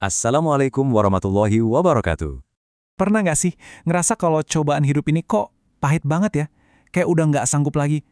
Assalamualaikum warahmatullahi wabarakatuh. Pernah nggak sih ngerasa kalau cobaan hidup ini kok pahit banget ya? Kayak udah nggak sanggup lagi.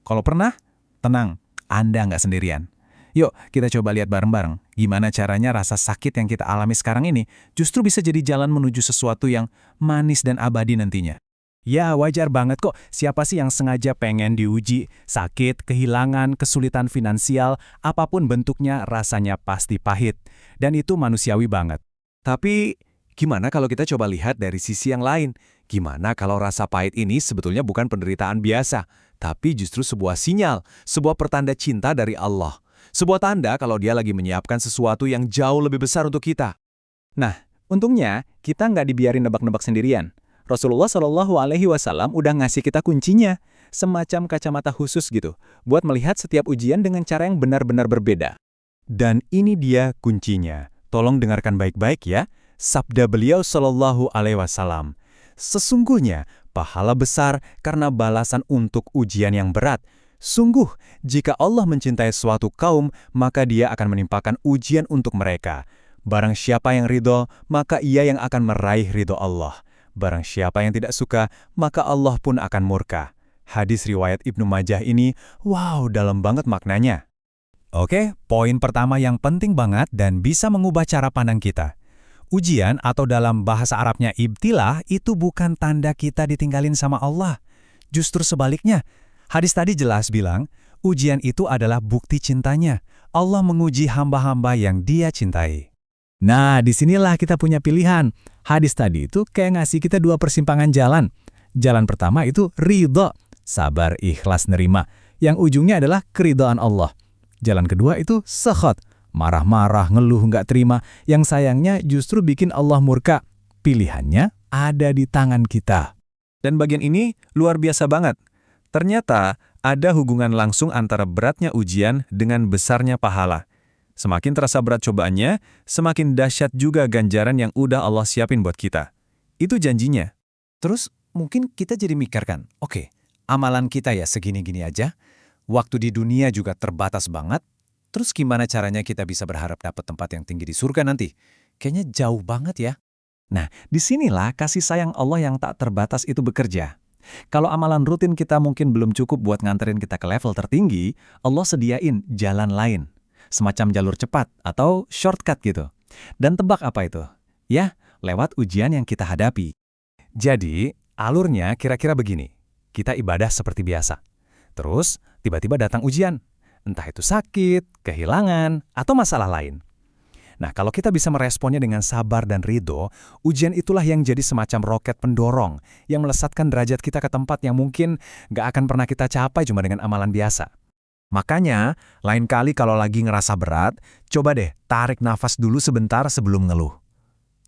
Kalau pernah, tenang, Anda nggak sendirian. Yuk, kita coba lihat bareng-bareng gimana caranya rasa sakit yang kita alami sekarang ini justru bisa jadi jalan menuju sesuatu yang manis dan abadi nantinya. Ya, wajar banget kok. Siapa sih yang sengaja pengen diuji? Sakit, kehilangan, kesulitan finansial, apapun bentuknya rasanya pasti pahit. Dan itu manusiawi banget. Tapi, gimana kalau kita coba lihat dari sisi yang lain? Gimana kalau rasa pahit ini sebetulnya bukan penderitaan biasa, tapi justru sebuah sinyal, sebuah pertanda cinta dari Allah. Sebuah tanda kalau dia lagi menyiapkan sesuatu yang jauh lebih besar untuk kita. Nah, untungnya kita nggak dibiarin nebak-nebak sendirian. Rasulullah Shallallahu Alaihi Wasallam udah ngasih kita kuncinya, semacam kacamata khusus gitu, buat melihat setiap ujian dengan cara yang benar-benar berbeda. Dan ini dia kuncinya. Tolong dengarkan baik-baik ya. Sabda beliau Shallallahu Alaihi Wasallam. Sesungguhnya, pahala besar karena balasan untuk ujian yang berat. Sungguh, jika Allah mencintai suatu kaum, maka dia akan menimpakan ujian untuk mereka. Barang siapa yang ridho, maka ia yang akan meraih ridho Allah. Barang siapa yang tidak suka, maka Allah pun akan murka. Hadis riwayat Ibnu Majah ini, wow, dalam banget maknanya. Oke, poin pertama yang penting banget dan bisa mengubah cara pandang kita. Ujian atau dalam bahasa Arabnya ibtilah itu bukan tanda kita ditinggalin sama Allah. Justru sebaliknya, hadis tadi jelas bilang, ujian itu adalah bukti cintanya. Allah menguji hamba-hamba yang Dia cintai. Nah, disinilah kita punya pilihan. Hadis tadi itu kayak ngasih kita dua persimpangan jalan. Jalan pertama itu ridho, sabar, ikhlas, nerima. Yang ujungnya adalah keridhaan Allah. Jalan kedua itu sakhat, marah-marah, ngeluh, nggak terima. Yang sayangnya justru bikin Allah murka. Pilihannya ada di tangan kita. Dan bagian ini luar biasa banget. Ternyata ada hubungan langsung antara beratnya ujian dengan besarnya pahala. Semakin terasa berat cobaannya, semakin dahsyat juga ganjaran yang udah Allah siapin buat kita. Itu janjinya. Terus mungkin kita jadi mikirkan, oke, amalan kita ya segini-gini aja, waktu di dunia juga terbatas banget, terus gimana caranya kita bisa berharap dapat tempat yang tinggi di surga nanti? Kayaknya jauh banget ya. Nah, disinilah kasih sayang Allah yang tak terbatas itu bekerja. Kalau amalan rutin kita mungkin belum cukup buat nganterin kita ke level tertinggi, Allah sediain jalan lain. Semacam jalur cepat atau shortcut gitu. Dan tebak apa itu? Ya, lewat ujian yang kita hadapi. Jadi, alurnya kira-kira begini. Kita ibadah seperti biasa. Terus, tiba-tiba datang ujian. Entah itu sakit, kehilangan, atau masalah lain. Nah, kalau kita bisa meresponnya dengan sabar dan ridho, ujian itulah yang jadi semacam roket pendorong yang melesatkan derajat kita ke tempat yang mungkin nggak akan pernah kita capai cuma dengan amalan biasa. Makanya, lain kali kalau lagi ngerasa berat, coba deh tarik nafas dulu sebentar sebelum ngeluh.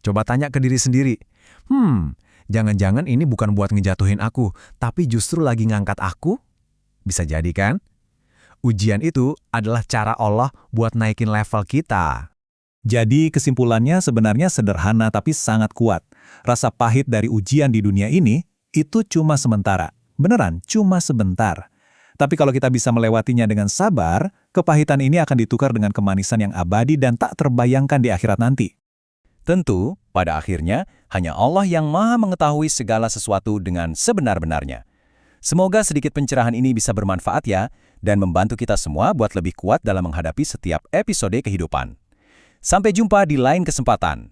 Coba tanya ke diri sendiri, jangan-jangan ini bukan buat ngejatuhin aku, tapi justru lagi ngangkat aku? Bisa jadi kan? Ujian itu adalah cara Allah buat naikin level kita. Jadi kesimpulannya sebenarnya sederhana tapi sangat kuat. Rasa pahit dari ujian di dunia ini, itu cuma sementara. Beneran, cuma sebentar. Tapi kalau kita bisa melewatinya dengan sabar, kepahitan ini akan ditukar dengan kemanisan yang abadi dan tak terbayangkan di akhirat nanti. Tentu, pada akhirnya, hanya Allah yang Maha mengetahui segala sesuatu dengan sebenar-benarnya. Semoga sedikit pencerahan ini bisa bermanfaat ya, dan membantu kita semua buat lebih kuat dalam menghadapi setiap episode kehidupan. Sampai jumpa di lain kesempatan.